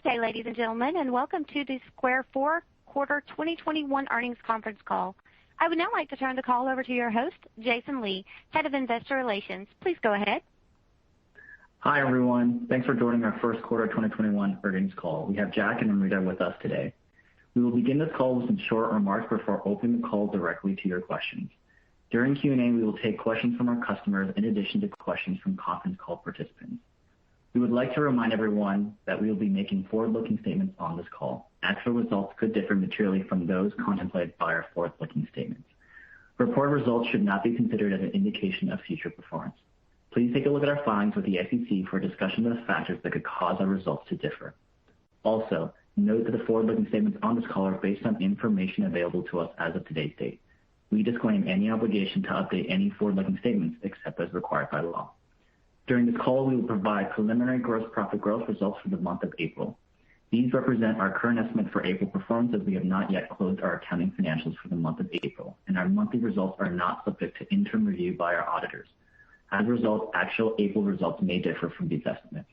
Good day, ladies and gentlemen, and welcome to the Square Fourth Quarter 2021 Earnings Conference Call. I would now like to turn the call over to your host, Jason Lee, Head of Investor Relations. Please go ahead. Hi, everyone. Thanks for joining our first quarter 2021 earnings call. We have Jack and Amrita with us today. We will begin this call with some short remarks before opening the call directly to your questions. During Q&A, we will take questions from our customers in addition to questions from conference call participants. We would like to remind everyone that we will be making forward-looking statements on this call. Actual results could differ materially from those contemplated by our forward-looking statements. Reported results should not be considered as an indication of future performance. Please take a look at our filings with the SEC for a discussion of the factors that could cause our results to differ. Also, note that the forward-looking statements on this call are based on information available to us as of today's date. We disclaim any obligation to update any forward-looking statements except as required by law. During this call, we will provide preliminary gross profit growth results for the month of April. These represent our current estimate for April performance, as we have not yet closed our accounting financials for the month of April, and our monthly results are not subject to interim review by our auditors. As a result, actual April results may differ from these estimates.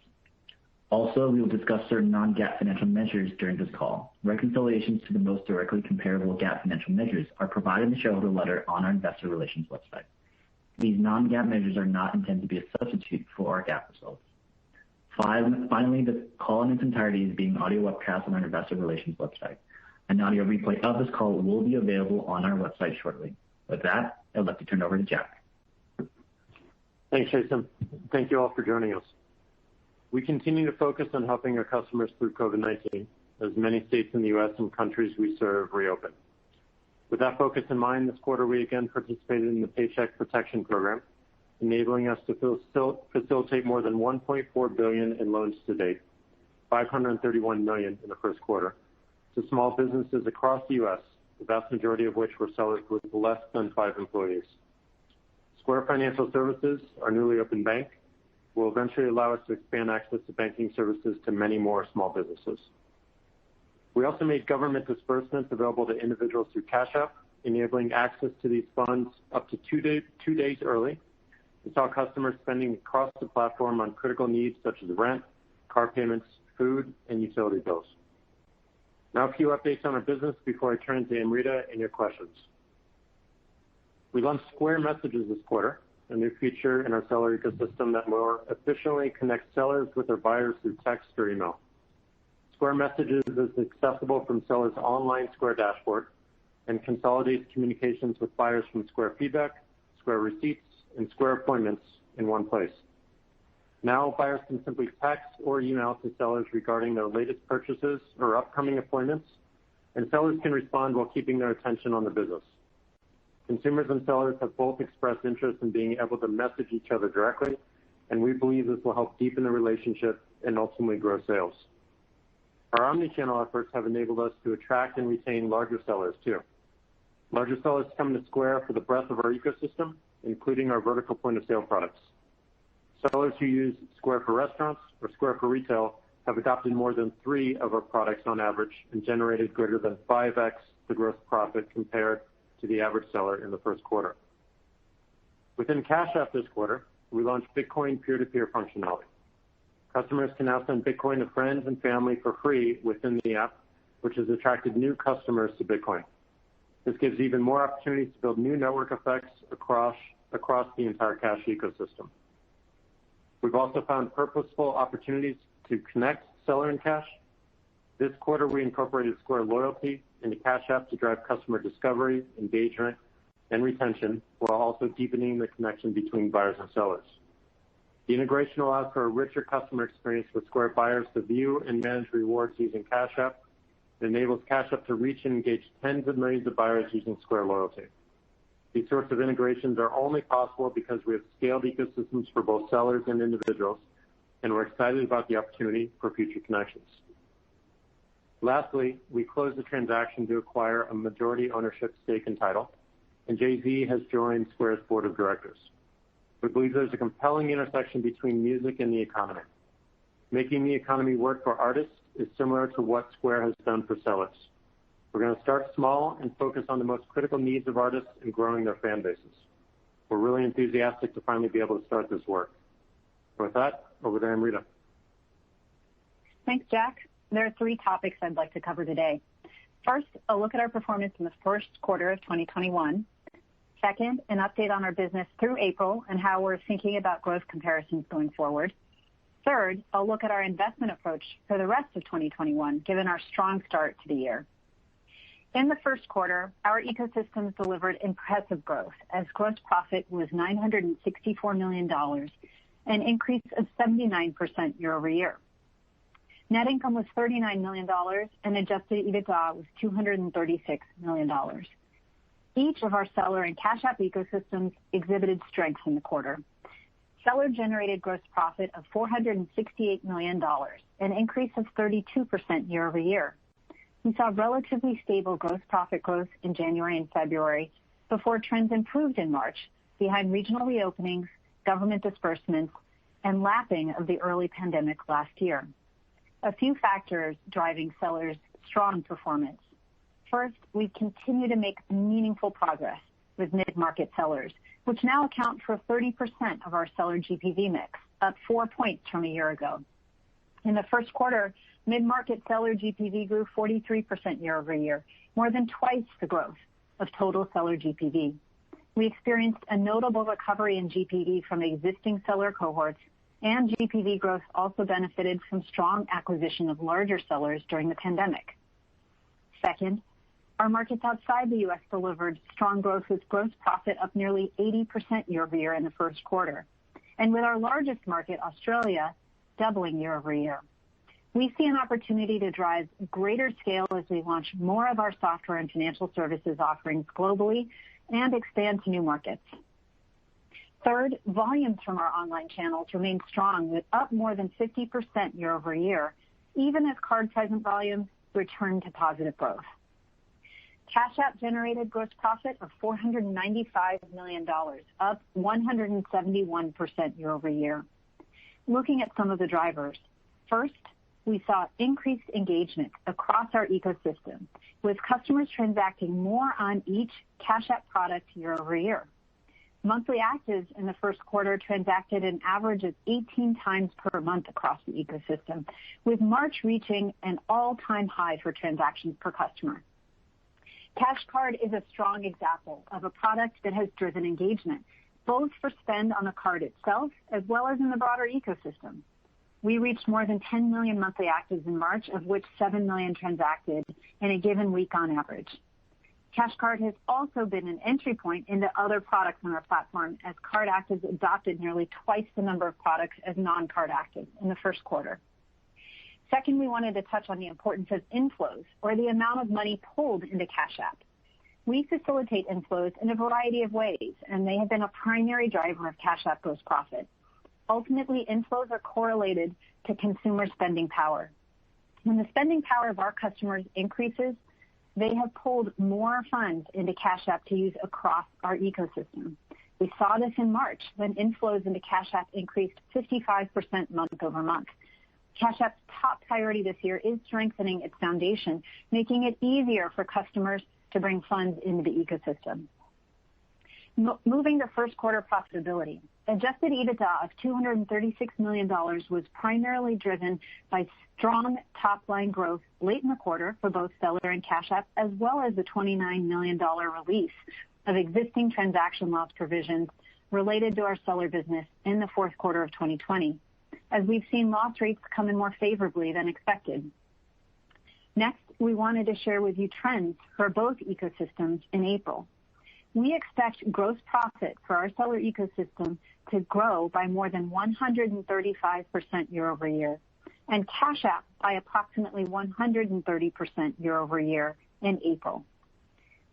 Also, we will discuss certain non-GAAP financial measures during this call. Reconciliations to the most directly comparable GAAP financial measures are provided in the shareholder letter on our investor relations website. These non-GAAP measures are not intended to be a substitute for our GAAP results. Finally, the call in its entirety is being audio webcast on our investor relations website. An audio replay of this call will be available on our website shortly. With that, I'd like to turn it over to Jack. Thanks, Jason. Thank you all for joining us. We continue to focus on helping our customers through COVID-19 as many states in the U.S. and countries we serve reopen. With that focus in mind, this quarter we again participated in the Paycheck Protection Program, enabling us to facilitate more than $1.4 billion in loans to date, $531 million in the first quarter, to small businesses across the U.S., the vast majority of which were sellers with less than 5 employees. Square Financial Services, our newly opened bank, will eventually allow us to expand access to banking services to many more small businesses. We also made government disbursements available to individuals through Cash App, enabling access to these funds up to 2 days early. We saw customers spending across the platform on critical needs such as rent, car payments, food, and utility bills. Now a few updates on our business before I turn to Amrita and your questions. We launched Square Messages this quarter, a new feature in our seller ecosystem that more efficiently connects sellers with their buyers through text or email. Square Messages is accessible from sellers' online Square dashboard and consolidates communications with buyers from Square Feedback, Square Receipts, and Square Appointments in one place. Now buyers can simply text or email to sellers regarding their latest purchases or upcoming appointments, and sellers can respond while keeping their attention on the business. Consumers and sellers have both expressed interest in being able to message each other directly, and we believe this will help deepen the relationship and ultimately grow sales. Our omnichannel efforts have enabled us to attract and retain larger sellers too. Larger sellers come to Square for the breadth of our ecosystem, including our vertical point-of-sale products. Sellers who use Square for Restaurants or Square for Retail have adopted more than 3 of our products on average and generated greater than 5x the gross profit compared to the average seller in the first quarter. Within Cash App this quarter, we launched Bitcoin peer-to-peer functionality. Customers can now send Bitcoin to friends and family for free within the app, which has attracted new customers to Bitcoin. This gives even more opportunities to build new network effects across the entire Cash ecosystem. We've also found purposeful opportunities to connect seller and Cash. This quarter, we incorporated Square Loyalty into Cash App to drive customer discovery, engagement, and retention, while also deepening the connection between buyers and sellers. The integration allows for a richer customer experience with Square buyers to view and manage rewards using Cash App. It enables Cash App to reach and engage tens of millions of buyers using Square Loyalty. These sorts of integrations are only possible because we have scaled ecosystems for both sellers and individuals, and we're excited about the opportunity for future connections. Lastly, we closed the transaction to acquire a majority ownership stake in Tidal, and Jay-Z has joined Square's board of directors. We believe there's a compelling intersection between music and the economy. Making the economy work for artists is similar to what Square has done for sellers. We're going to start small and focus on the most critical needs of artists and growing their fan bases. We're really enthusiastic to finally be able to start this work. With that, over to Amrita. Thanks, Jack. there are three topics I'd like to cover today. First, a look at our performance in the first quarter of 2021. Second, an update on our business through April and how we're thinking about growth comparisons going forward. Third, I'll look at our investment approach for the rest of 2021, given our strong start to the year. In the first quarter, our ecosystems delivered impressive growth as gross profit was $964 million, an increase of 79% year over year. Net income was $39 million and adjusted EBITDA was $236 million. Each of our seller and Cash App ecosystems exhibited strength in the quarter. Seller generated gross profit of $468 million, an increase of 32% year over year. We saw relatively stable gross profit growth in January and February before trends improved in March behind regional reopenings, government disbursements, and lapping of the early pandemic last year. A few factors driving sellers' strong performance. First, we continue to make meaningful progress with mid-market sellers, which now account for 30% of our seller GPV mix, up 4 points from a year ago. In the first quarter, mid-market seller GPV grew 43% year over year, more than twice the growth of total seller GPV. We experienced a notable recovery in GPV from existing seller cohorts, and GPV growth also benefited from strong acquisition of larger sellers during the pandemic. Second, our markets outside the U.S. delivered strong growth with gross profit up nearly 80% year over year in the first quarter, and with our largest market, Australia, doubling year over year. We see an opportunity to drive greater scale as we launch more of our software and financial services offerings globally and expand to new markets. Third, volumes from our online channels remain strong, with up more than 50% year over year, even as card-present volumes return to positive growth. Cash App generated gross profit of $495 million, up 171% year over year. Looking at some of the drivers. First, we saw increased engagement across our ecosystem, with customers transacting more on each Cash App product year over year. Monthly actives in the first quarter transacted an average of 18 times per month across the ecosystem, with March reaching an all-time high for transactions per customer. Cash Card is a strong example of a product that has driven engagement, both for spend on the card itself as well as in the broader ecosystem. We reached more than 10 million monthly actives in March, of which 7 million transacted in a given week on average. Cash Card has also been an entry point into other products on our platform, as card actives adopted nearly twice the number of products as non-card actives in the first quarter. Second, we wanted to touch on the importance of inflows, or the amount of money pulled into Cash App. We facilitate inflows in a variety of ways, and they have been a primary driver of Cash App gross profit. Ultimately, inflows are correlated to consumer spending power. When the spending power of our customers increases, they have pulled more funds into Cash App to use across our ecosystem. We saw this in March, when inflows into Cash App increased 55% month over month. Cash App's top priority this year is strengthening its foundation, making it easier for customers to bring funds into the ecosystem. Moving to first quarter profitability. Adjusted EBITDA of $236 million was primarily driven by strong top-line growth late in the quarter for both Seller and Cash App, as well as the $29 million release of existing transaction loss provisions related to our Seller business in the fourth quarter of 2020, as we've seen loss rates come in more favorably than expected. Next, we wanted to share with you trends for both ecosystems in April. We expect gross profit for our Seller ecosystem to grow by more than 135% year over year, and Cash App by approximately 130% year over year in April.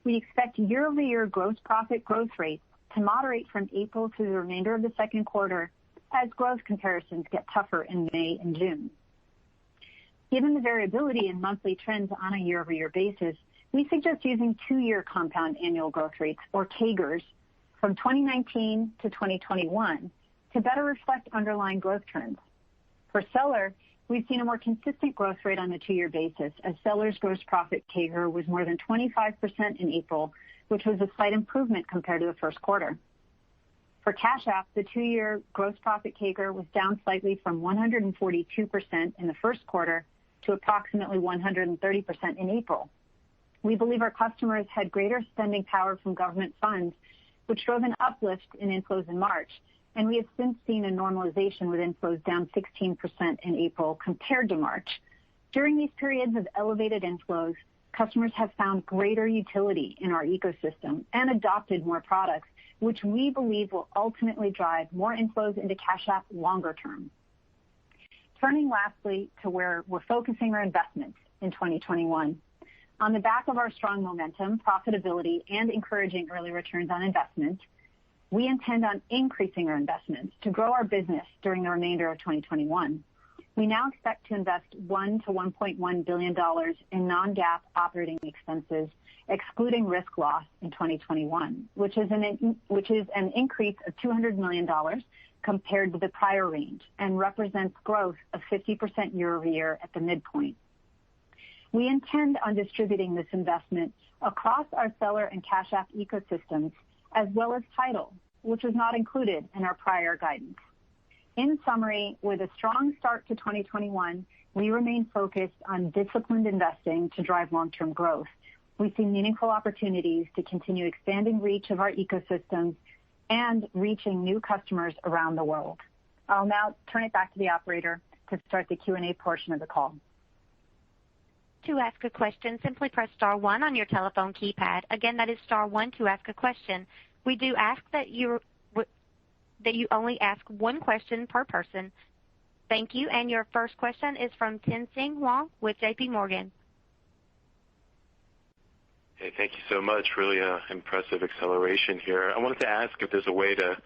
We expect year over year gross profit growth rates to moderate from April through the remainder of the second quarter as growth comparisons get tougher in May and June. Given the variability in monthly trends on a year over year basis, we suggest using 2-year compound annual growth rates, or CAGRs, from 2019 to 2021 to better reflect underlying growth trends. For Seller, we've seen a more consistent growth rate on a 2-year basis, as Seller's gross profit CAGR was more than 25% in April, which was a slight improvement compared to the first quarter. For Cash App, the 2-year gross profit CAGR was down slightly from 142% in the first quarter to approximately 130% in April. We believe our customers had greater spending power from government funds, which drove an uplift in inflows in March, and we have since seen a normalization with inflows down 16% in April compared to March. During these periods of elevated inflows, customers have found greater utility in our ecosystem and adopted more products, which we believe will ultimately drive more inflows into Cash App longer term. Turning lastly to where we're focusing our investments in 2021. On the back of our strong momentum, profitability, and encouraging early returns on investment, we intend on increasing our investments to grow our business during the remainder of 2021. We now expect to invest $1 to $1.1 billion in non-GAAP operating expenses, excluding risk loss in 2021, which is an increase of $200 million compared to the prior range and represents growth of 50% year over year at the midpoint. We intend on distributing this investment across our seller and Cash App ecosystems, as well as Tidal, which was not included in our prior guidance. In summary, with a strong start to 2021, we remain focused on disciplined investing to drive long-term growth. We see meaningful opportunities to continue expanding reach of our ecosystems and reaching new customers around the world. I'll now turn it back to the operator to start the Q&A portion of the call. To ask a question, simply press *1 on your telephone keypad. Again, that is *1 to ask a question. We do ask that you only ask one question per person. Thank you. And your first question is from Tien-Tsin Huang with JP Morgan. Hey, thank you so much. Really impressive acceleration here. I wanted to ask if there's a way to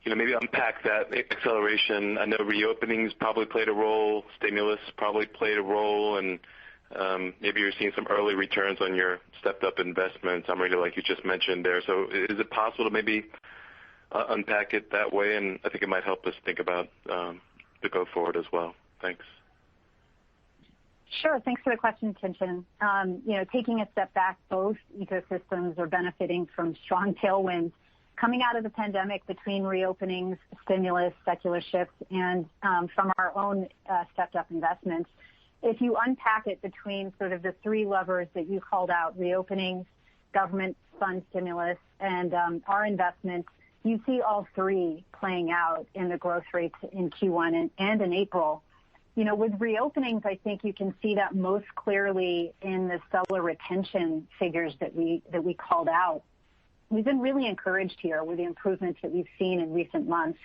maybe unpack that acceleration. I know reopenings probably played a role, stimulus probably played a role, and maybe you're seeing some early returns on your stepped-up investments. I'm really like you just mentioned there. So is it possible to maybe unpack it that way? And I think it might help us think about the go forward as well. Thanks. Sure. Thanks for the question, Tien-Tsin. Taking a step back, both ecosystems are benefiting from strong tailwinds coming out of the pandemic between reopenings, stimulus, secular shifts, and from our own stepped-up investments. If you unpack it between sort of the three levers that you called out, reopenings, government fund stimulus, and our investments, you see all three playing out in the growth rates in Q1 and in April. With reopenings, I think you can see that most clearly in the seller retention figures that we called out. We've been really encouraged here with the improvements that we've seen in recent months.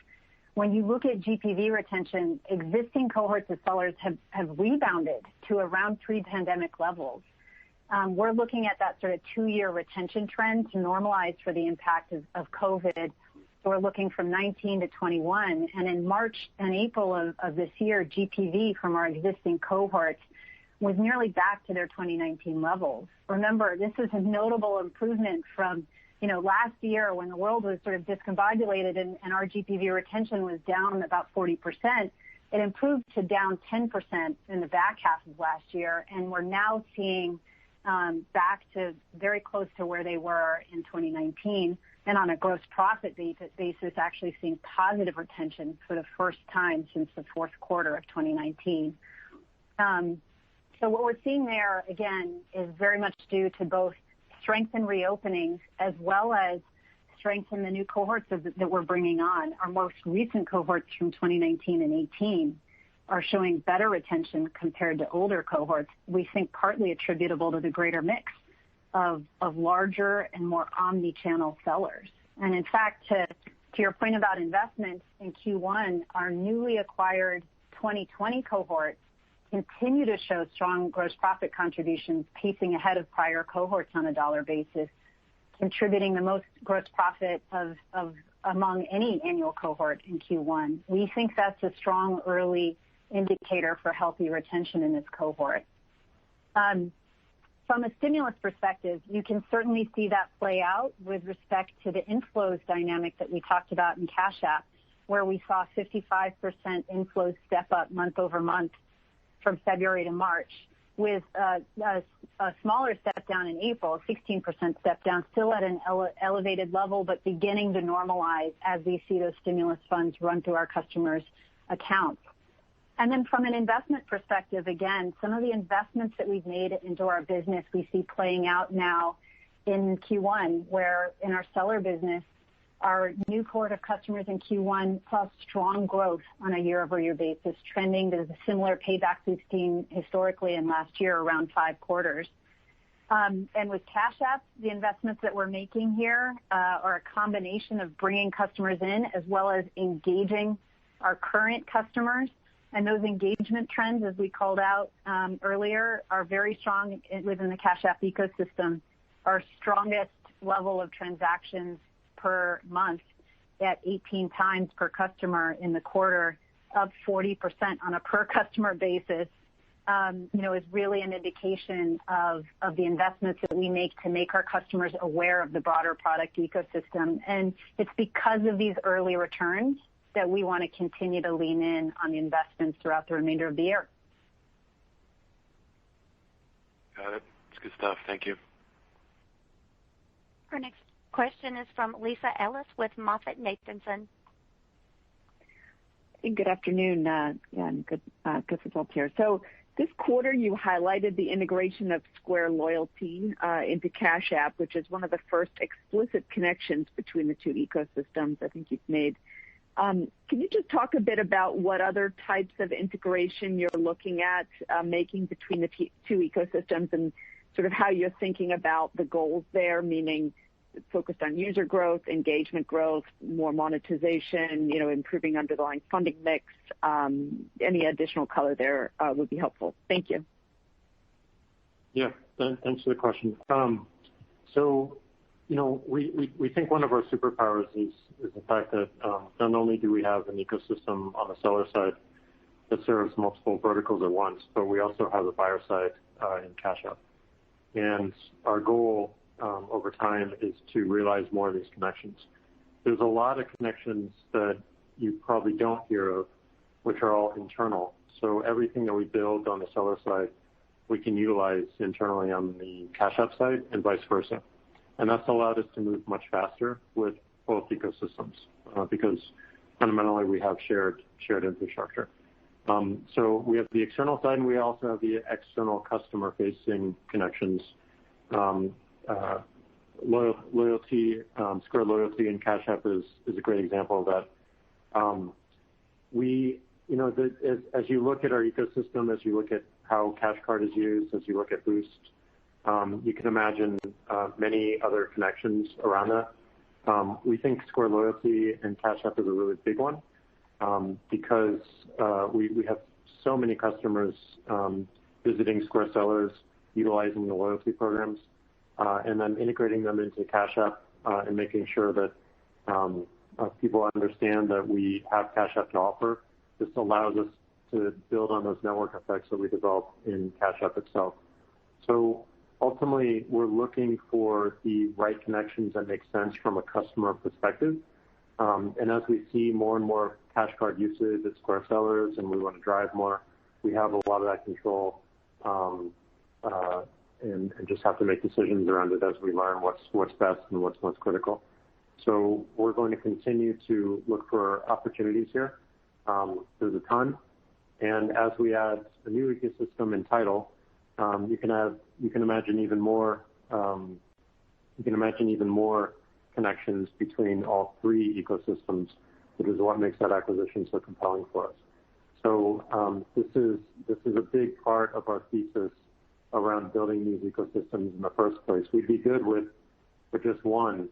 When you look at GPV retention, existing cohorts of sellers have rebounded to around pre-pandemic levels. We're looking at that sort of 2-year retention trend to normalize for the impact of COVID. So we're looking from 19 to 21. And in March and April of this year, GPV from our existing cohorts was nearly back to their 2019 levels. Remember, this is a notable improvement from last year when the world was sort of discombobulated and our GPV retention was down about 40%. It improved to down 10% in the back half of last year, and we're now seeing back to very close to where they were in 2019, and on a gross profit basis, actually seeing positive retention for the first time since the fourth quarter of 2019. So what we're seeing there, again, is very much due to both strength in reopenings as well as strength in the new cohorts that we're bringing on. Our most recent cohorts from 2019 and 18 are showing better retention compared to older cohorts, we think partly attributable to the greater mix of larger and more omni-channel sellers. And in fact, to your point about investments in Q1, our newly acquired 2020 cohort continue to show strong gross profit contributions, pacing ahead of prior cohorts on a dollar basis, contributing the most gross profit of among any annual cohort in Q1. We think that's a strong early indicator for healthy retention in this cohort. From a stimulus perspective, you can certainly see that play out with respect to the inflows dynamic that we talked about in Cash App, where we saw 55% inflows step up month over month from February to March, with a smaller step down in April, 16% step down, still at an elevated level, but beginning to normalize as we see those stimulus funds run through our customers' accounts. And then from an investment perspective, again, some of the investments that we've made into our business, we see playing out now in Q1, where in our seller business, our new cohort of customers in Q1 saw strong growth on a year-over-year basis, trending to the similar paybacks we've seen historically in last year, around 5 quarters. And with Cash App, the investments that we're making here are a combination of bringing customers in as well as engaging our current customers. And those engagement trends, as we called out earlier, are very strong within the Cash App ecosystem. Our strongest level of transactions per month at 18 times per customer in the quarter, up 40% on a per customer basis, is really an indication of the investments that we make to make our customers aware of the broader product ecosystem. And it's because of these early returns that we want to continue to lean in on the investments throughout the remainder of the year. Got it. It's good stuff. Thank you. Our next question is from Lisa Ellis with MoffettNathanson. Good afternoon, and good results here. So this quarter, you highlighted the integration of Square Loyalty into Cash App, which is one of the first explicit connections between the two ecosystems I think you've made. Can you just talk a bit about what other types of integration you're looking at making between the two ecosystems and sort of how you're thinking about the goals there, meaning focused on user growth, engagement growth, more monetization, improving underlying funding mix? Any additional color there would be helpful. Thank you. Yeah, thanks for the question. We think one of our superpowers is the fact that not only do we have an ecosystem on the seller side that serves multiple verticals at once, but we also have a buyer side in Cash App. And our goal over time is to realize more of these connections. There's a lot of connections that you probably don't hear of, which are all internal. So everything that we build on the seller side, we can utilize internally on the Cash App side and vice versa. And that's allowed us to move much faster with both ecosystems because fundamentally we have shared infrastructure. So we have the external side and we also have the external customer-facing connections. Loyalty, Square Loyalty and Cash App is a great example of that. As you look at our ecosystem, as you look at how Cash Card is used, as you look at Boost, you can imagine many other connections around that. We think Square Loyalty and Cash App is a really big one because we have so many customers visiting Square sellers, utilizing the loyalty programs, and then integrating them into Cash App and making sure that people understand that we have Cash App to offer. This allows us to build on those network effects that we develop in Cash App itself. So ultimately, we're looking for the right connections that make sense from a customer perspective. And as we see more and more Cash Card usage at Square sellers and we want to drive more, we have a lot of that control and just have to make decisions around it as we learn what's best and what's most critical. So we're going to continue to look for opportunities here. There's a ton. And as we add a new ecosystem in Tidal, you can imagine even more connections between all three ecosystems, which is what makes that acquisition so compelling for us. So this is a big part of our thesis around building these ecosystems in the first place. We'd be good with just one,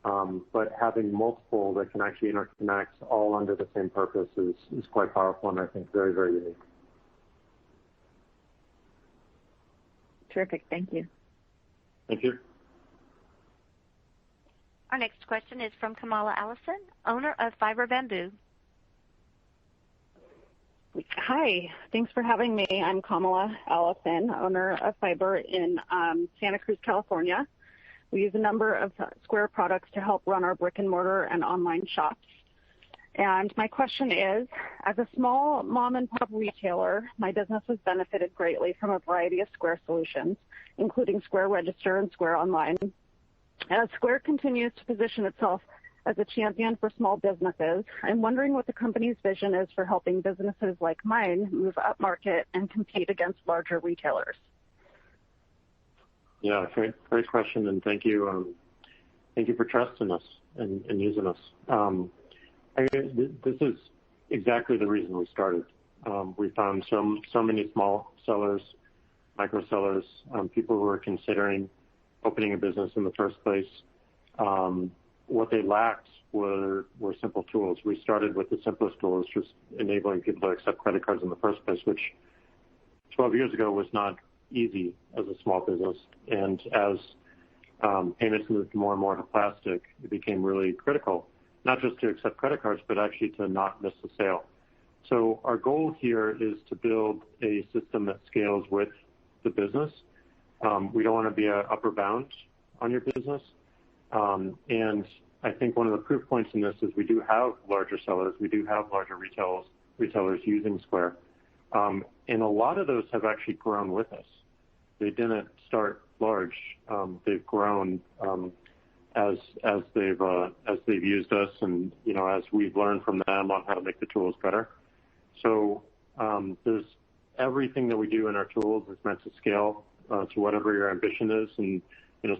but having multiple that can actually interconnect all under the same purpose is quite powerful and I think very, very unique. Terrific. Thank you. Thank you. Our next question is from Kamala Allison, owner of Fiber Bamboo. Hi, thanks for having me. I'm Kamala Allison, owner of Fiber in Santa Cruz, California. We use a number of Square products to help run our brick and mortar and online shops. And my question is, as a small mom and pop retailer, my business has benefited greatly from a variety of Square solutions, including Square Register and Square Online. As Square continues to position itself As a champion for small businesses, I'm wondering what the company's vision is for helping businesses like mine move up market and compete against larger retailers. Yeah, great question, and thank you for trusting us and using us. This is exactly the reason we started. We found so many small sellers, micro sellers, people who were considering opening a business in the first place. What they lacked were simple tools. We started with the simplest tools, just enabling people to accept credit cards in the first place, which 12 years ago was not easy as a small business. And as payments moved more and more to plastic, it became really critical, not just to accept credit cards, but actually to not miss a sale. So our goal here is to build a system that scales with the business. We don't want to be an upper bound on your business. And I think one of the proof points in this is we do have larger sellers. We do have larger retailers using Square. And a lot of those have actually grown with us. They didn't start large. They've grown as they've used us, and as we've learned from them on how to make the tools better. So there's everything that we do in our tools is meant to scale to whatever your ambition is, and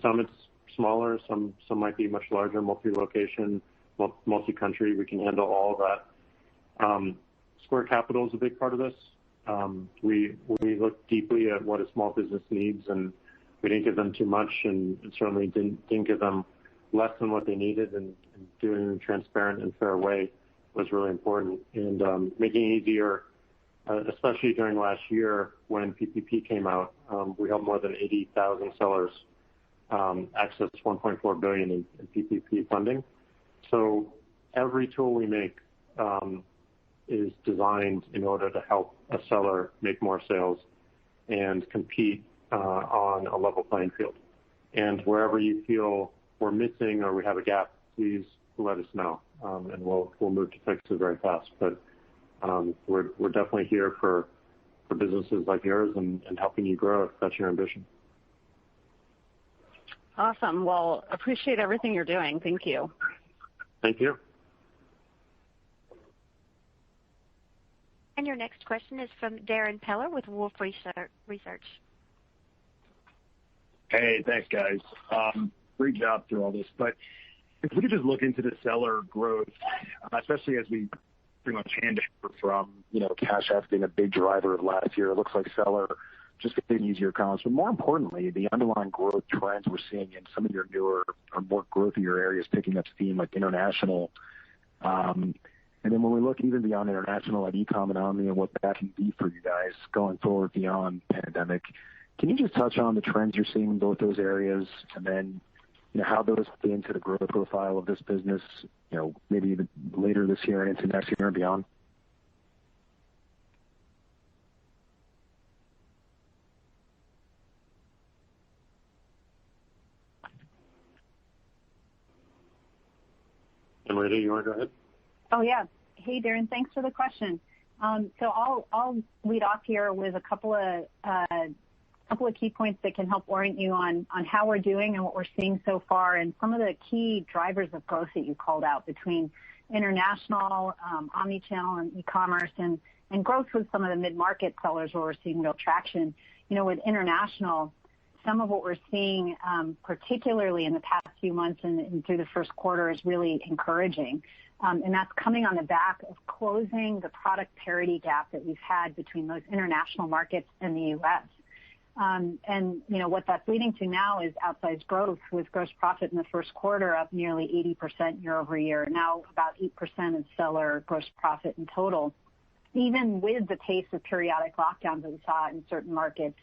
some it's smaller, some might be much larger, multi-location, multi-country. We can handle all of that. Square Capital is a big part of this. We looked deeply at what a small business needs, and we didn't give them too much, and certainly didn't give them less than what they needed, and doing it in a transparent and fair way was really important. And making it easier, especially during last year when PPP came out, we helped more than 80,000 sellers access $1.4 billion in PPP funding. So every tool we make is designed in order to help a seller make more sales and compete on a level playing field. And wherever you feel we're missing or we have a gap, please let us know, and we'll move to fix it very fast. But we're definitely here for businesses like yours and helping you grow if that's your ambition. Awesome. Well, appreciate everything you're doing. Thank you. Thank you. And your next question is from Darrin Peller with Wolfe Research. Hey, thanks, guys. Great job through all this. But if we could just look into the seller growth, especially as we pretty much hand it from, Cash App being a big driver of last year. It looks like seller just getting easier comps. But more importantly, the underlying growth trends we're seeing in some of your newer or more growthier areas picking up steam, like international. And then when we look even beyond international, like e-com and omni, and what that can be for you guys going forward beyond pandemic, can you just touch on the trends you're seeing in both those areas, and then how those fit into the growth profile of this business, maybe even later this year and into next year and beyond? Amrita, you want to go ahead? Oh, yeah. Hey, Darrin, thanks for the question. So I'll lead off here with a couple of key points that can help orient you on how we're doing and what we're seeing so far, and some of the key drivers of growth that you called out between international, omni-channel, and e-commerce, and growth with some of the mid-market sellers where we're seeing real traction. With international, some of what we're seeing, particularly in the past few months and through the first quarter, is really encouraging. And that's coming on the back of closing the product parity gap that we've had between those international markets and the U.S. And what that's leading to now is outsized growth, with gross profit in the first quarter up nearly 80% year over year, now about 8% of seller gross profit in total, even with the pace of periodic lockdowns that we saw in certain markets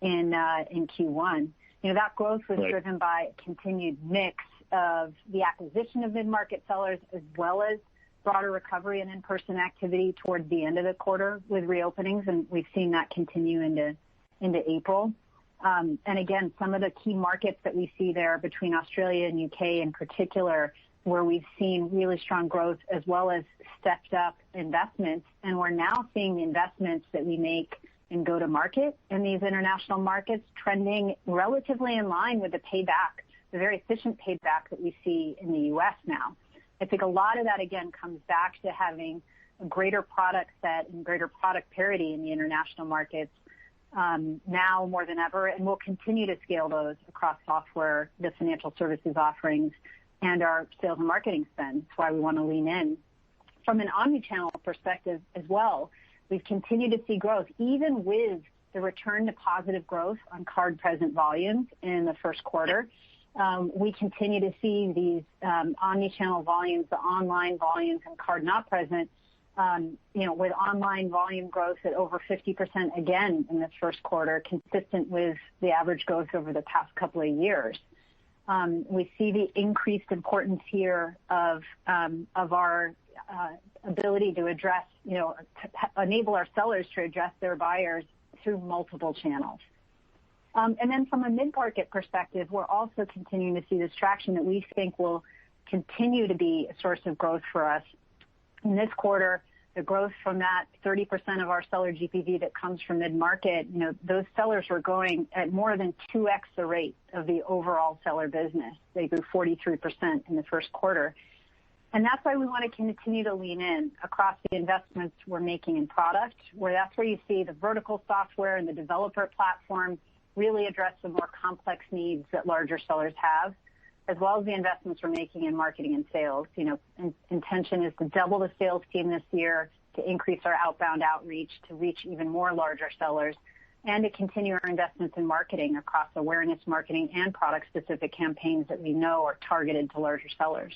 in Q1. That growth was driven by a continued mix of the acquisition of mid-market sellers, as well as broader recovery and in-person activity towards the end of the quarter with reopenings, and we've seen that continue into April. And again, some of the key markets that we see there between Australia and UK in particular, where we've seen really strong growth as well as stepped up investments, and we're now seeing the investments that we make in go-to-market in these international markets trending relatively in line with the payback, the very efficient payback that we see in the U.S. now. I think a lot of that, again, comes back to having a greater product set and greater product parity in the international markets now more than ever, and we'll continue to scale those across software, the financial services offerings, and our sales and marketing spend. That's why we want to lean in. From an omni-channel perspective as well, we've continued to see growth, even with the return to positive growth on card-present volumes in the first quarter. We continue to see these omni-channel volumes, the online volumes and card not present, with online volume growth at over 50% again in this first quarter, consistent with the average growth over the past couple of years. We see the increased importance here of our ability to address, to enable our sellers to address their buyers through multiple channels. And then from a mid-market perspective, we're also continuing to see this traction that we think will continue to be a source of growth for us. In this quarter, the growth from that 30% of our seller GPV that comes from mid-market, those sellers were growing at more than 2x the rate of the overall seller business. They grew 43% in the first quarter. And that's why we want to continue to lean in across the investments we're making in product, where that's where you see the vertical software and the developer platform really address the more complex needs that larger sellers have, as well as the investments we're making in marketing and sales. Intention is to double the sales team this year, to increase our outbound outreach, to reach even more larger sellers, and to continue our investments in marketing across awareness marketing and product-specific campaigns that we know are targeted to larger sellers.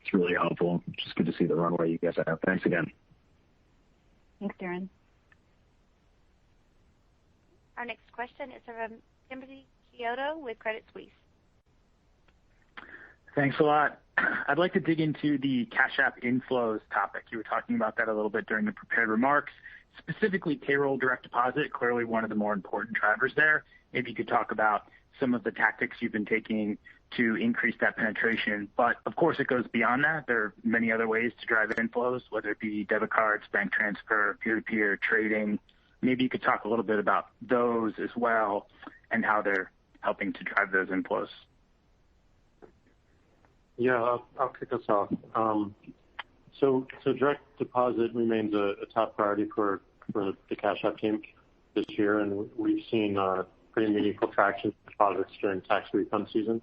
It's really helpful. Just good to see the runway you guys have. Thanks again. Thanks, Darren. Our next question is from Timothy Chiodo with Credit Suisse. Thanks a lot. I'd like to dig into the Cash App inflows topic. You were talking about that a little bit during the prepared remarks, specifically payroll direct deposit, clearly one of the more important drivers there. Maybe you could talk about some of the tactics you've been taking to increase that penetration. But of course, it goes beyond that. There are many other ways to drive inflows, whether it be debit cards, bank transfer, peer-to-peer trading. Maybe you could talk a little bit about those as well and how they're helping to drive those inflows. Yeah, I'll kick us off. So direct deposit remains a top priority for the Cash App team this year, and we've seen pretty meaningful traction in deposits during tax refund season.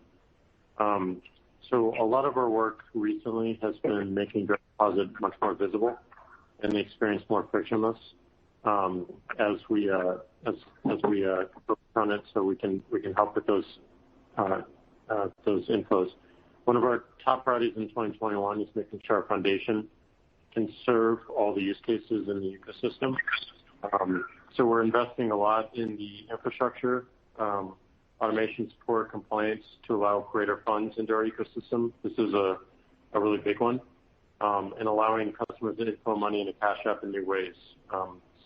So a lot of our work recently has been making direct deposit much more visible and the experience more frictionless as we focus on it, so we can help with those inflows. One of our top priorities in 2021 is making sure our foundation can serve all the use cases in the ecosystem. So we're investing a lot in the infrastructure, automation support, compliance to allow greater funds into our ecosystem. This is a really big one, and allowing customers to inflow money into Cash App in new ways.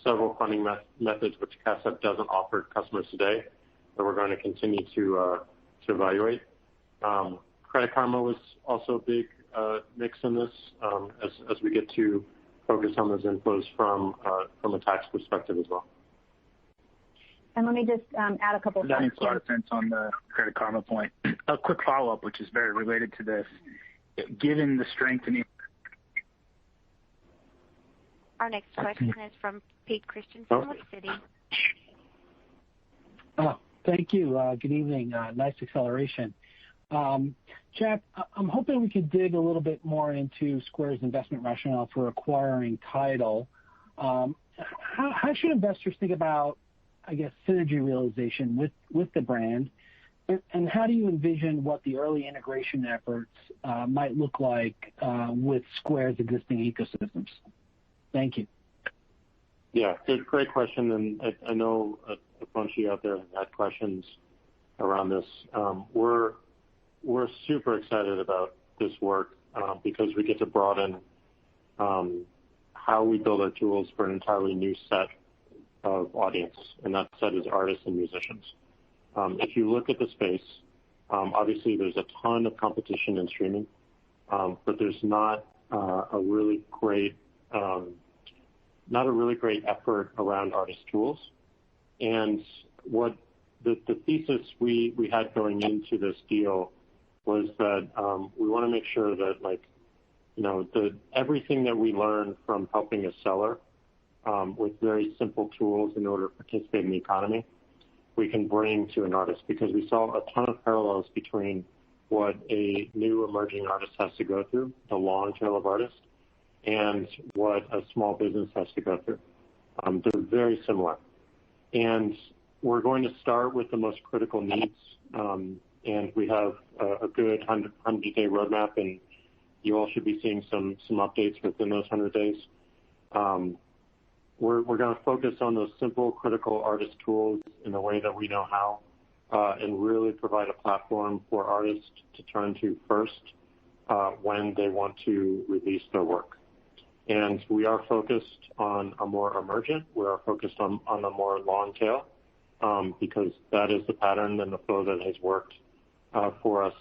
Several funding methods which Cash App doesn't offer customers today that we're going to continue to evaluate. Credit Karma was also a big mix in this as we get to focus on those inflows from a tax perspective as well. And let me just add a couple of That makes a lot of sense on the Credit Karma point. A quick follow-up, which is very related to this. Given the strengthening. Our next question is from Pete Christiansen with Citi. Thank you. Good evening. Nice acceleration. Jack, I'm hoping we could dig a little bit more into Square's investment rationale for acquiring Tidal. How should investors think about, I guess, synergy realization with the brand? And how do you envision what the early integration efforts might look like with Square's existing ecosystems? Thank you. Yeah, great question. And I know a bunch of you out there have had questions around this. We're super excited about this work because we get to broaden how we build our tools for an entirely new set of audience, and that set is artists and musicians. If you look at the space, obviously there's a ton of competition in streaming, but there's not a really great effort around artist tools. And what the thesis we had going into this deal was that we want to make sure that everything that we learned from helping a seller with very simple tools in order to participate in the economy, we can bring to an artist, because we saw a ton of parallels between what a new emerging artist has to go through, the long tail of artists, and what a small business has to go through. They're very similar. And we're going to start with the most critical needs, and we have a good 100-day roadmap, and you all should be seeing some updates within those 100 days. We're going to focus on those simple, critical artist tools in the way that we know how, and really provide a platform for artists to turn to first when they want to release their work. And we are focused on a more emergent, we are focused on a more long tail, because that is the pattern and the flow that has worked for us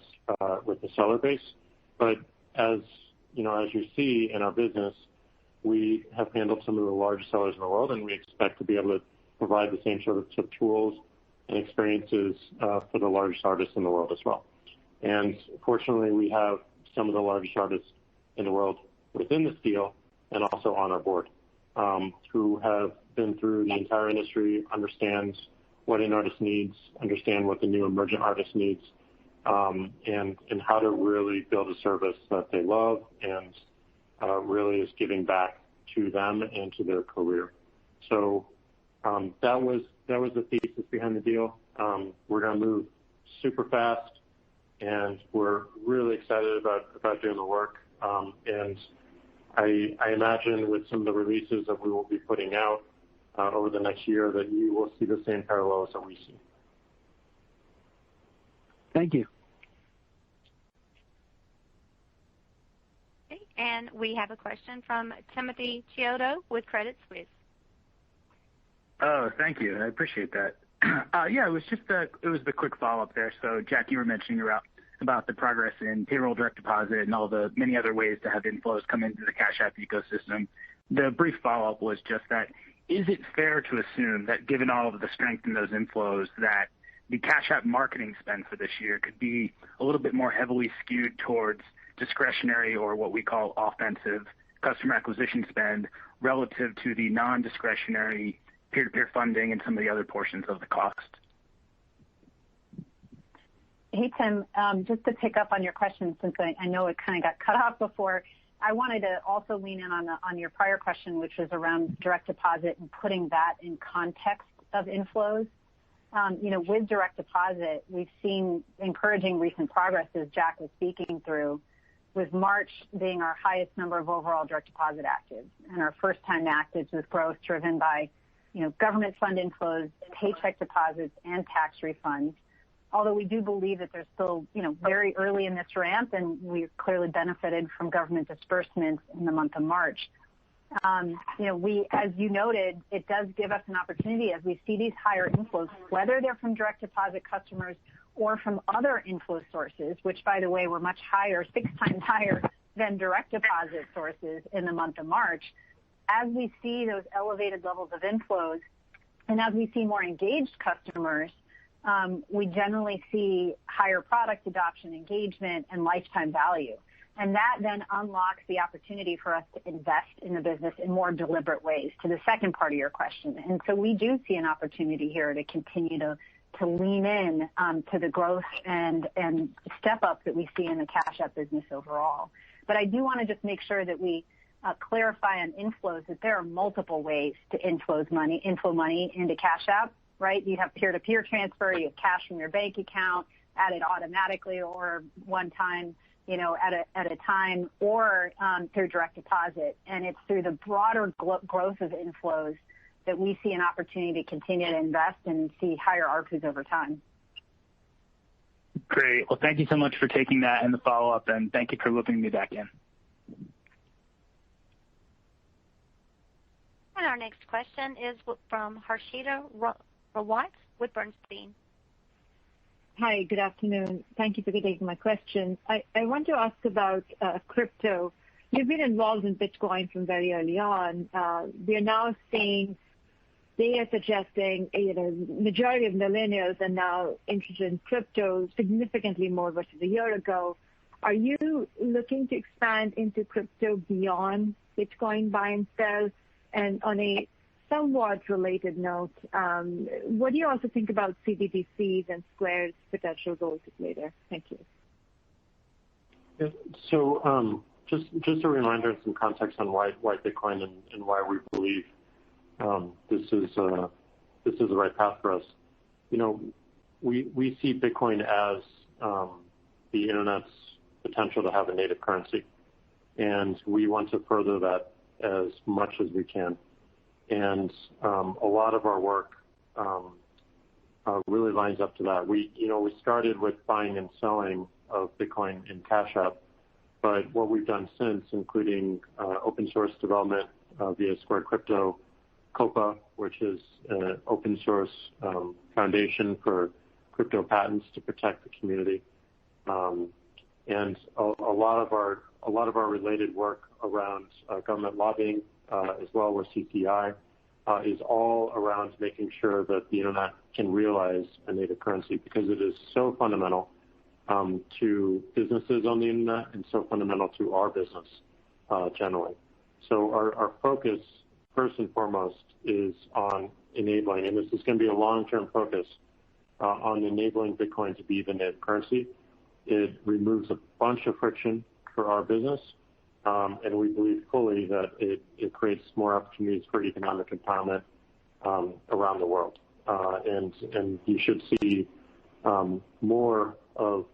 with the seller base. But as you see in our business, we have handled some of the largest sellers in the world, and we expect to be able to provide the same sort of tools and experiences for the largest artists in the world as well. And fortunately, we have some of the largest artists in the world within this deal and also on our board, who have been through the entire industry, understand what an artist needs, understand what the new emergent artist needs, and how to really build a service that they love and really is giving back to them and to their career. So that was the thesis behind the deal. We're going to move super fast, and we're really excited about doing the work. And I imagine with some of the releases that we will be putting out over the next year that you will see the same parallels that we see. Thank you. Okay, and we have a question from Timothy Chiodo with Credit Suisse. Oh, thank you. I appreciate that. Yeah, it was the quick follow-up there. So, Jack, you were mentioning about the progress in payroll direct deposit and all the many other ways to have inflows come into the Cash App ecosystem. The brief follow-up was just that, is it fair to assume that given all of the strength in those inflows, that the Cash App marketing spend for this year could be a little bit more heavily skewed towards discretionary, or what we call offensive, customer acquisition spend relative to the non-discretionary peer-to-peer funding and some of the other portions of the cost? Hey, Tim, just to pick up on your question, since I know it kind of got cut off before, I wanted to also lean in on your prior question, which was around direct deposit and putting that in context of inflows. With direct deposit, we've seen encouraging recent progress, as Jack was speaking through, with March being our highest number of overall direct deposit actives, and our first-time actives with growth driven by government fund inflows, paycheck deposits, and tax refunds. Although we do believe that they're still, very early in this ramp, and we clearly benefited from government disbursements in the month of March. We, as you noted, it does give us an opportunity as we see these higher inflows, whether they're from direct deposit customers or from other inflow sources, which, by the way, were much higher, 6 times higher than direct deposit sources in the month of March. As we see those elevated levels of inflows, and as we see more engaged customers, we generally see higher product adoption, engagement, and lifetime value. And that then unlocks the opportunity for us to invest in the business in more deliberate ways, to the second part of your question. And so we do see an opportunity here to continue to lean in to the growth and step up that we see in the Cash App business overall. But I do want to just make sure that we clarify on inflows that there are multiple ways to inflow money into Cash App, right? You have peer-to-peer transfer, you have cash from your bank account added automatically or one time, at a time, or through direct deposit. And it's through the broader growth of inflows that we see an opportunity to continue to invest and see higher ARPUs over time. Great. Well, thank you so much for taking that and the follow-up, and thank you for looping me back in. And our next question is from Harshita Rawat with Bernstein. Hi, good afternoon. Thank you for taking my question. I want to ask about crypto. You've been involved in Bitcoin from very early on. We are now seeing they are suggesting, majority of millennials are now interested in crypto significantly more versus a year ago. Are you looking to expand into crypto beyond Bitcoin buy and sell? And on a somewhat related note, what do you also think about CBDCs and Square's potential roles later? Thank you. Yeah, so just a reminder and some context on why Bitcoin and why we believe this is the right path for us. We see Bitcoin as the internet's potential to have a native currency, and we want to further that as much as we can. And a lot of our work really lines up to that. We started with buying and selling of Bitcoin in Cash App, but what we've done since, including open source development via Square Crypto, COPA, which is an open source foundation for crypto patents to protect the community, and a lot of our related work around government lobbying, as well with CCI, is all around making sure that the internet can realize a native currency, because it is so fundamental to businesses on the internet and so fundamental to our business generally. So our focus, first and foremost, is on enabling, and this is going to be a long-term focus, on enabling Bitcoin to be the native currency. It removes a bunch of friction for our business, and we believe fully that it creates more opportunities for economic empowerment around the world. And you should see more of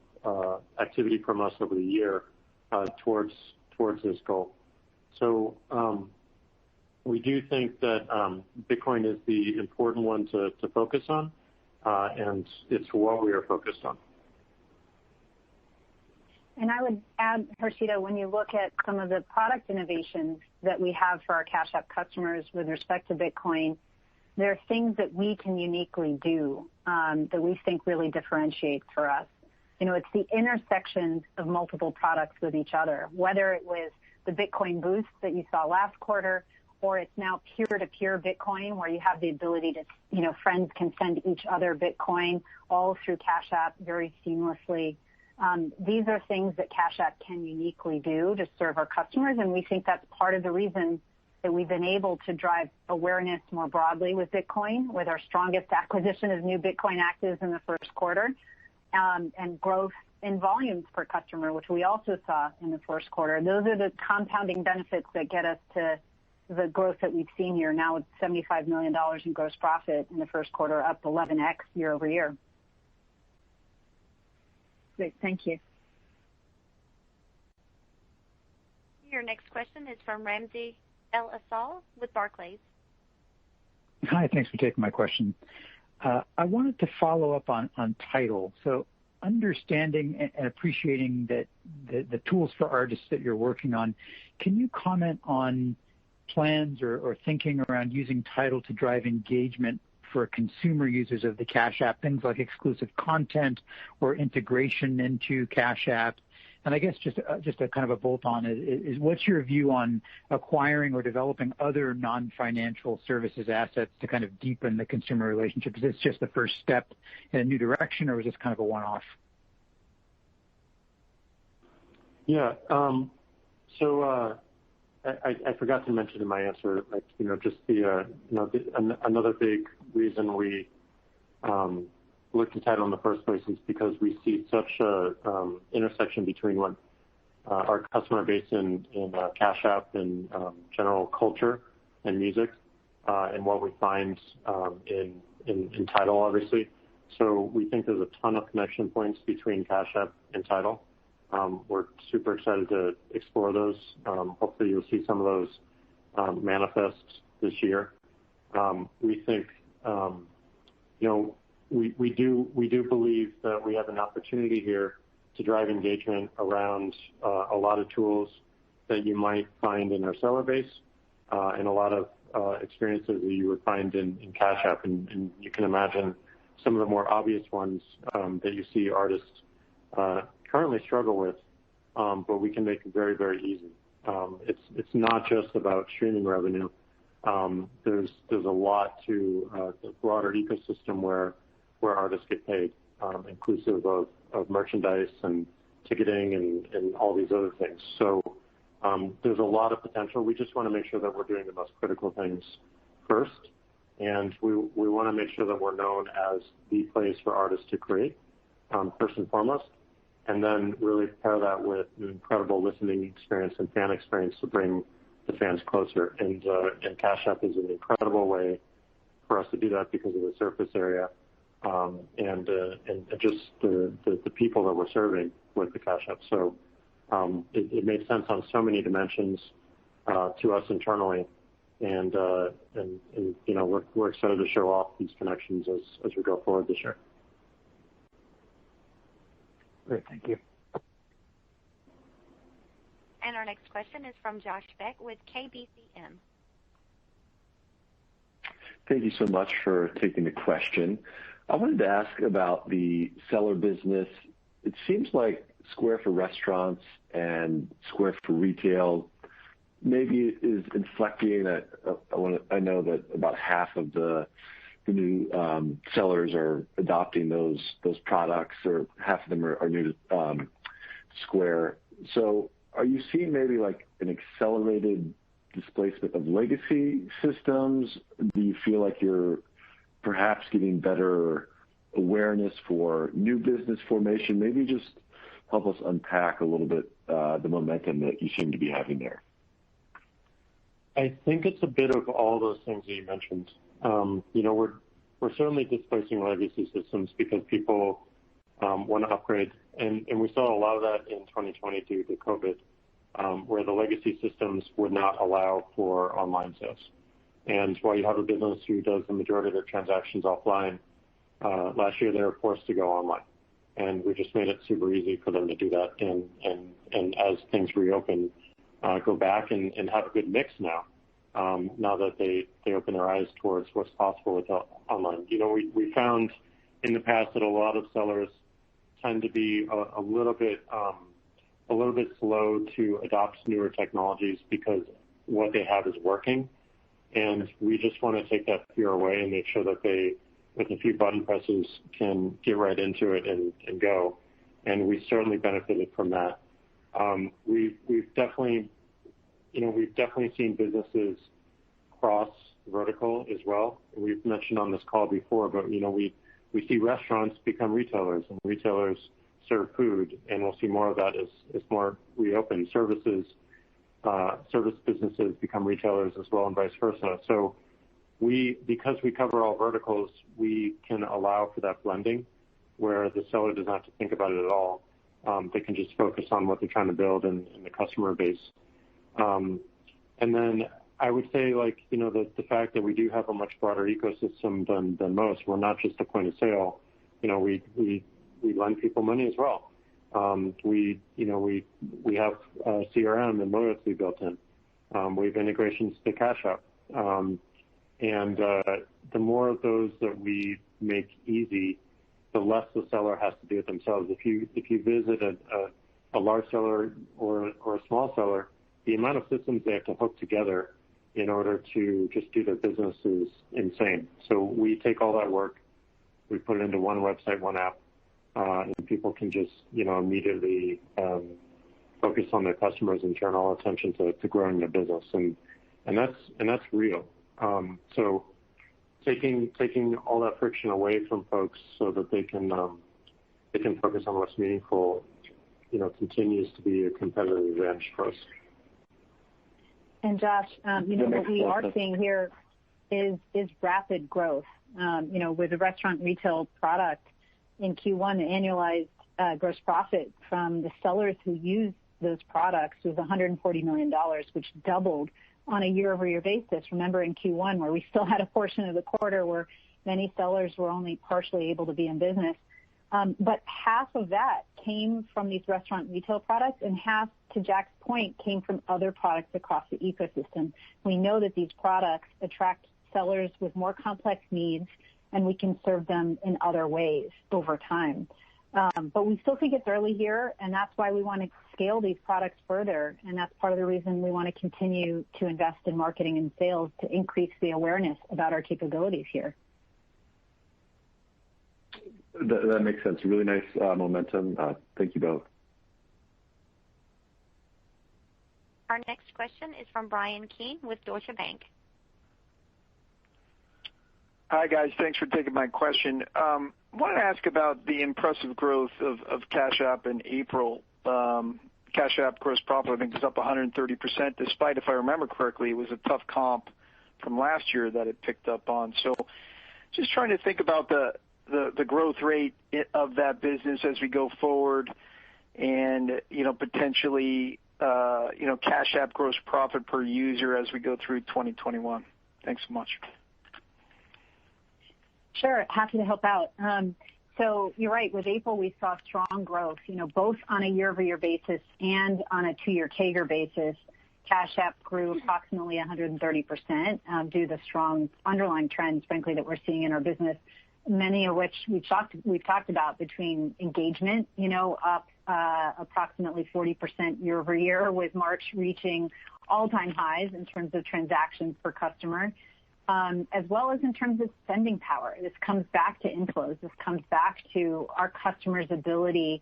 activity from us over the year towards this goal. So we do think that Bitcoin is the important one to focus on, and it's what we are focused on. And I would add, Harshita, when you look at some of the product innovations that we have for our Cash App customers with respect to Bitcoin, there are things that we can uniquely do that we think really differentiate for us. It's the intersection of multiple products with each other, whether it was the Bitcoin Boost that you saw last quarter, or it's now peer-to-peer Bitcoin, where you have the ability to, friends can send each other Bitcoin all through Cash App very seamlessly. These are things that Cash App can uniquely do to serve our customers, and we think that's part of the reason that we've been able to drive awareness more broadly with Bitcoin, with our strongest acquisition of new Bitcoin actives in the first quarter, and growth in volumes per customer, which we also saw in the first quarter. Those are the compounding benefits that get us to the growth that we've seen here now with $75 million in gross profit in the first quarter, up 11x year over year. Great, thank you. Your next question is from Ramsey El-Assal with Barclays. Hi, thanks for taking my question. I wanted to follow up on Tidal. So understanding and appreciating that the tools for artists that you're working on, can you comment on plans or thinking around using Tidal to drive engagement for consumer users of the Cash App, things like exclusive content or integration into Cash App? And I guess just a kind of a bolt-on is what's your view on acquiring or developing other non-financial services assets to kind of deepen the consumer relationship? Is this just the first step in a new direction, or is this kind of a one-off? Yeah. So I forgot to mention in my answer, just another big reason we looked at Tidal in the first place is because we see such a intersection between what our customer base in Cash App and general culture and music, and what we find in Tidal, obviously. So we think there's a ton of connection points between Cash App and Tidal. We're super excited to explore those. Hopefully you'll see some of those manifest this year. We think, we do believe that we have an opportunity here to drive engagement around a lot of tools that you might find in our seller base, and a lot of experiences that you would find in Cash App. And you can imagine some of the more obvious ones that you see artists currently struggle with, but we can make it very, very easy. It's not just about streaming revenue. there's a lot to the broader ecosystem where artists get paid, inclusive of merchandise and ticketing and all these other things. So there's a lot of potential. We just want to make sure that we're doing the most critical things first, and we want to make sure that we're known as the place for artists to create, first and foremost, and then really pair that with an incredible listening experience and fan experience to bring the fans closer. And Cash App is an incredible way for us to do that because of the surface area and just the people that we're serving with the Cash App. So it made sense on so many dimensions to us internally, and you know, we're excited to show off these connections as we go forward this year. Great, thank you. And our next question is from Josh Beck with KBCM. Thank you so much for taking the question. I wanted to ask about the seller business. It seems like Square for Restaurants and Square for Retail maybe is inflecting. I know that about half of the new sellers are adopting those products, or half of them are new to Square. So are you seeing maybe like an accelerated displacement of legacy systems? Do you feel like you're perhaps getting better awareness for new business formation? Maybe just help us unpack a little bit the momentum that you seem to be having there. I think it's a bit of all those things that you mentioned. You know, we're certainly displacing legacy systems because people want to upgrade, and we saw a lot of that in 2020 due to COVID, where the legacy systems would not allow for online sales. And while you have a business who does the majority of their transactions offline, last year they were forced to go online, and we just made it super easy for them to do that. And as things reopen, go back and have a good mix now that they open their eyes towards what's possible with online. You know, we found in the past that a lot of sellers tend to be a little bit slow to adopt newer technologies because what they have is working. And we just want to take that fear away and make sure that they, with a few button presses, can get right into it and go. And we certainly benefited from that. We've definitely seen businesses cross vertical as well. We've mentioned on this call before, but you know, we see restaurants become retailers, and retailers serve food, and we'll see more of that as more reopen. Service businesses become retailers as well, and vice versa. So because we cover all verticals, we can allow for that blending where the seller doesn't have to think about it at all. They can just focus on what they're trying to build in the customer base. And then I would say, like, you know, the fact that we do have a much broader ecosystem than most. We're not just a point of sale. You know, we lend people money as well. We have CRM and loyalty built in. We have integrations to Cash App. And the more of those that we make easy, the less the seller has to do it themselves. If you visit a large seller or a small seller, the amount of systems they have to hook together in order to just do their business is insane. So we take all that work, we put it into one website, one app, and people can just, you know, immediately focus on their customers and turn all attention to growing their business, and that's real. So taking all that friction away from folks so that they can focus on what's meaningful, you know, continues to be a competitive advantage for us. And Josh, you know, what we are seeing here is rapid growth. You know, with the restaurant retail product in Q1, the annualized gross profit from the sellers who use those products was $140 million, which doubled on a year-over-year basis. Remember in Q1 where we still had a portion of the quarter where many sellers were only partially able to be in business. But half of that came from these restaurant retail products, and half, to Jack's point, came from other products across the ecosystem. We know that these products attract sellers with more complex needs, and we can serve them in other ways over time. But we still think it's early here, and that's why we want to scale these products further. And that's part of the reason we want to continue to invest in marketing and sales to increase the awareness about our capabilities here. That makes sense. Really nice momentum. Thank you both. Our next question is from Bryan Keane with Deutsche Bank. Hi, guys. Thanks for taking my question. Wanted to ask about the impressive growth of Cash App in April. Cash App gross profit, I think, was up 130%, despite, if I remember correctly, it was a tough comp from last year that it picked up on. So just trying to think about the growth rate of that business as we go forward and, potentially, Cash App gross profit per user as we go through 2021. Thanks so much. Sure. Happy to help out. So you're right. With April, we saw strong growth, both on a year-over-year basis and on a two-year CAGR basis. Cash App grew approximately 130% due to the strong underlying trends, frankly, that we're seeing in our business, many of which we've talked about, between engagement, up approximately 40% year over year, with March reaching all-time highs in terms of transactions per customer, as well as in terms of spending power. This comes back to inflows. This comes back to our customers' ability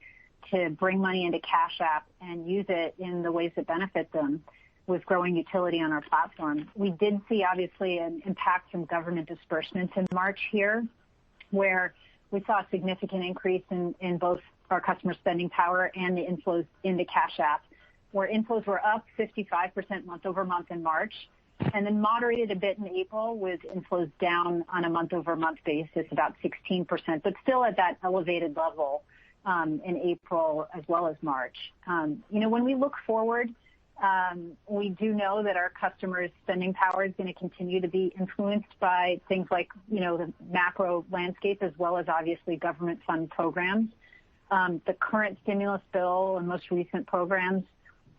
to bring money into Cash App and use it in the ways that benefit them, with growing utility on our platform. We did see, obviously, an impact from government disbursements in March here, where we saw a significant increase in both our customer spending power and the inflows into Cash App, where inflows were up 55% month over month in March, and then moderated a bit in April, with inflows down on a month over month basis about 16%, but still at that elevated level in April as well as March. When we look forward, we do know that our customers' spending power is going to continue to be influenced by things like, the macro landscape, as well as obviously government fund programs. The current stimulus bill and most recent programs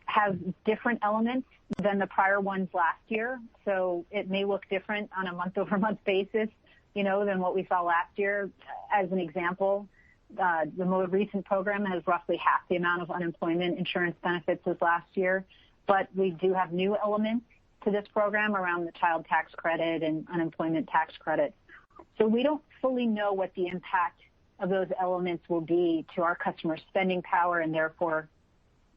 have different elements than the prior ones last year. So it may look different on a month over month basis, than what we saw last year. As an example, the more recent program has roughly half the amount of unemployment insurance benefits as last year. But we do have new elements to this program around the child tax credit and unemployment tax credit. So we don't fully know what the impact of those elements will be to our customer spending power and therefore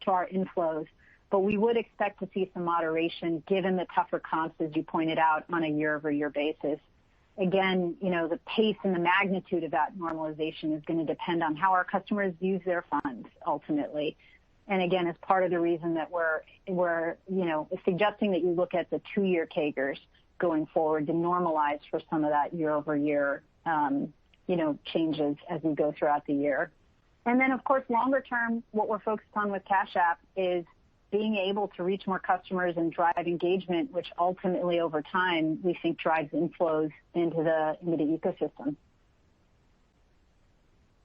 to our inflows. But we would expect to see some moderation given the tougher comps, as you pointed out, on a year-over-year basis. Again, the pace and the magnitude of that normalization is going to depend on how our customers use their funds ultimately. And again, as part of the reason that we're suggesting that you look at the two-year CAGRs going forward to normalize for some of that year-over-year, changes as we go throughout the year. And then, of course, longer term, what we're focused on with Cash App is being able to reach more customers and drive engagement, which ultimately over time we think drives inflows into the ecosystem.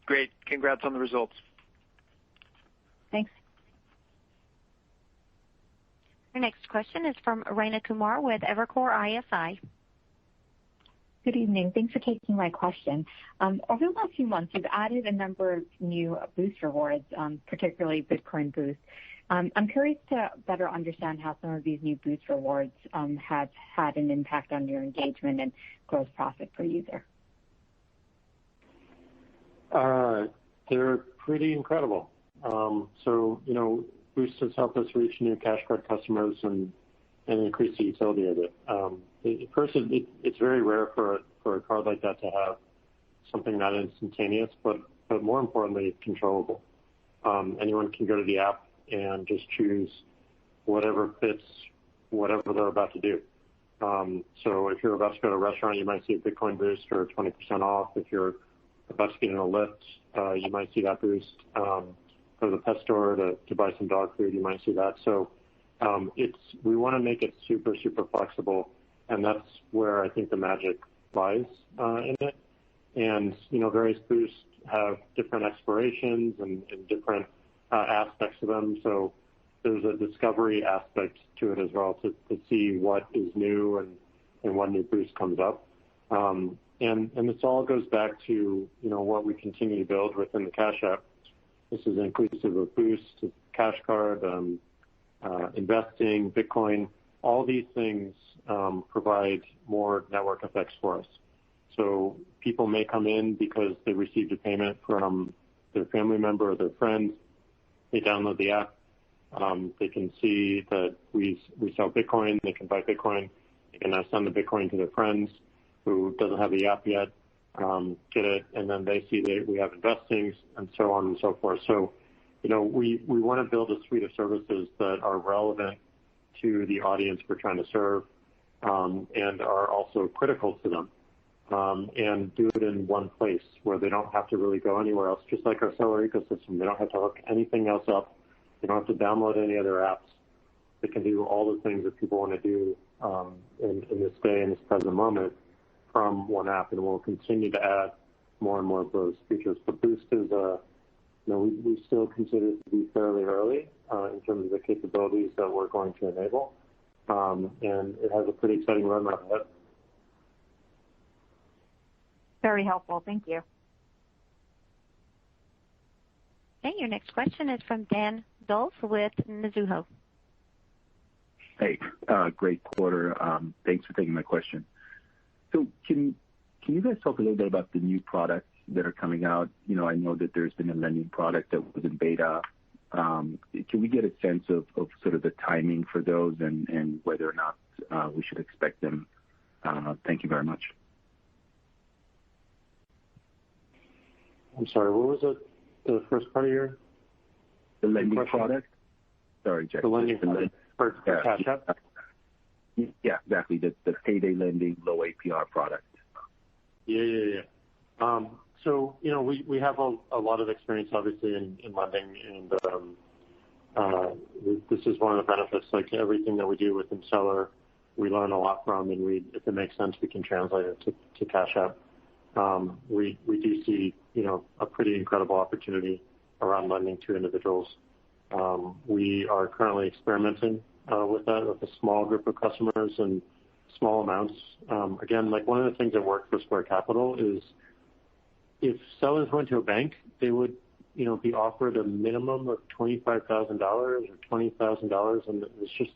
Great. Congrats on the results. Thanks. Your next question is from Rayna Kumar with Evercore ISI. Good evening. Thanks for taking my question. Over the last few months, you've added a number of new Boost rewards, particularly Bitcoin Boost. I'm curious to better understand how some of these new Boost rewards have had an impact on your engagement and gross profit per user. They're pretty incredible. Boost has helped us reach new Cash Card customers and increase the utility of it. First, it's very rare for a card like that to have something that instantaneous, but more importantly, controllable. Anyone can go to the app and just choose whatever fits whatever they're about to do. So if you're about to go to a restaurant, you might see a Bitcoin Boost for 20% off. If you're about to get in a Lyft, you might see that boost. Go to the pet store to buy some dog food, you might see that. So we want to make it super, super flexible, and that's where I think the magic lies in it. And, various boosts have different expirations and different aspects to them. So there's a discovery aspect to it as well to see what is new and what new boost comes up. This all goes back to what we continue to build within the Cash App. This is inclusive of Boost, Cash Card, investing, Bitcoin. All these things provide more network effects for us. So people may come in because they received a payment from their family member or their friend. They download the app. They can see that we sell Bitcoin. They can buy Bitcoin. They can now send the Bitcoin to their friends who doesn't have the app yet, get it, and then they see that we have investings and so on and so forth. So, we want to build a suite of services that are relevant to the audience we're trying to serve, and are also critical to them, and do it in one place where they don't have to really go anywhere else. Just like our seller ecosystem, they don't have to hook anything else up. They don't have to download any other apps. They can do all the things that people want to do in this day, in this present moment, from one app, and we'll continue to add more and more of those features. But Boost is, we still consider it to be fairly early in terms of the capabilities that we're going to enable, and it has a pretty exciting roadmap ahead. Very helpful. Thank you. Okay, your next question is from Dan Dolev with Mizuho. Hey, great quarter. Thanks for taking my question. So can you guys talk a little bit about the new products that are coming out? I know that there's been a lending product that was in beta. Can we get a sense of sort of the timing for those and whether or not we should expect them? Thank you very much. I'm sorry, what was it? The first part of your The lending product? Sorry, Jack. The lending product for Cash App? Yeah, exactly. The payday lending, low APR product. Yeah. So, we have a lot of experience, obviously, in lending, and this is one of the benefits. Like everything that we do within Seller, we learn a lot from, and if it makes sense, we can translate it to Cash App. We do see, a pretty incredible opportunity around lending to individuals. We are currently experimenting with that with a small group of customers and small amounts. Again, like one of the things that worked for Square Capital is if sellers went to a bank, they would, be offered a minimum of $25,000 or $20,000, and it's just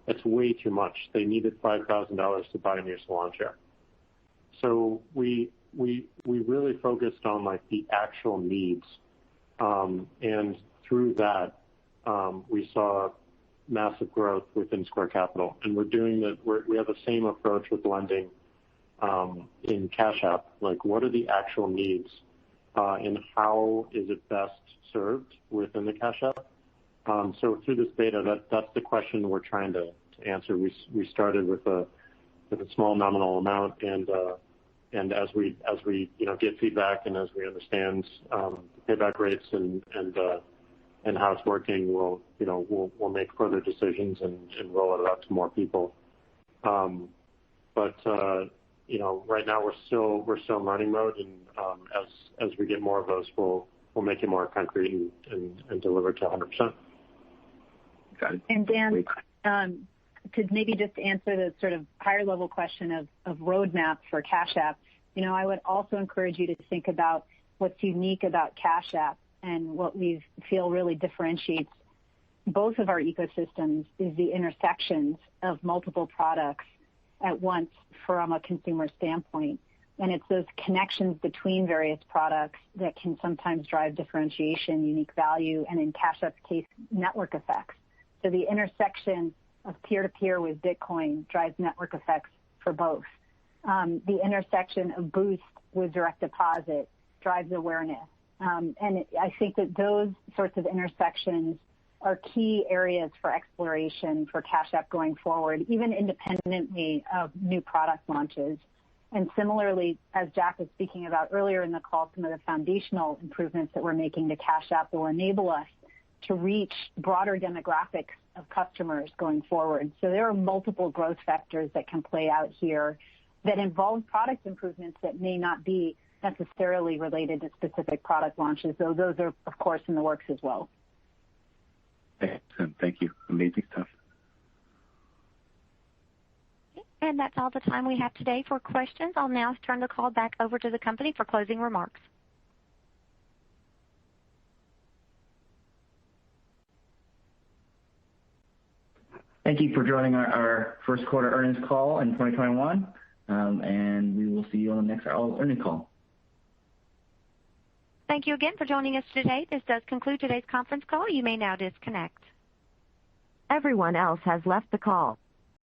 it's way too much. They needed $5,000 to buy a new salon chair. So we really focused on like the actual needs, and through that, we saw massive growth within Square Capital, and we have the same approach with lending in Cash App. Like, what are the actual needs, and how is it best served within the Cash App? So through this beta, that's the question we're trying to answer. We started with a small nominal amount, and as we get feedback and as we understand the payback rates and how it's working, we'll make further decisions and roll it out to more people. But right now we're still in learning mode, and as we get more of those, we'll make it more concrete and deliver to 100%. Got it. And Dan, to maybe just answer the sort of higher level question of roadmap for Cash App, I would also encourage you to think about what's unique about Cash App and what we feel really differentiates both of our ecosystems is the intersections of multiple products at once from a consumer standpoint. And it's those connections between various products that can sometimes drive differentiation, unique value, and in Cash App's case, network effects. So the intersection of peer-to-peer with Bitcoin drives network effects for both. The intersection of Boost with direct deposit drives awareness. And I think that those sorts of intersections are key areas for exploration for Cash App going forward, even independently of new product launches. And similarly, as Jack was speaking about earlier in the call, some of the foundational improvements that we're making to Cash App will enable us to reach broader demographics of customers going forward. So there are multiple growth factors that can play out here that involve product improvements that may not be necessarily related to specific product launches, though those are, of course, in the works as well. Excellent. Thank you. Amazing stuff. And that's all the time we have today for questions. I'll now turn the call back over to the company for closing remarks. Thank you for joining our first quarter earnings call in 2021, and we will see you on the next earnings call. Thank you again for joining us today. This does conclude today's conference call. You may now disconnect. Everyone else has left the call.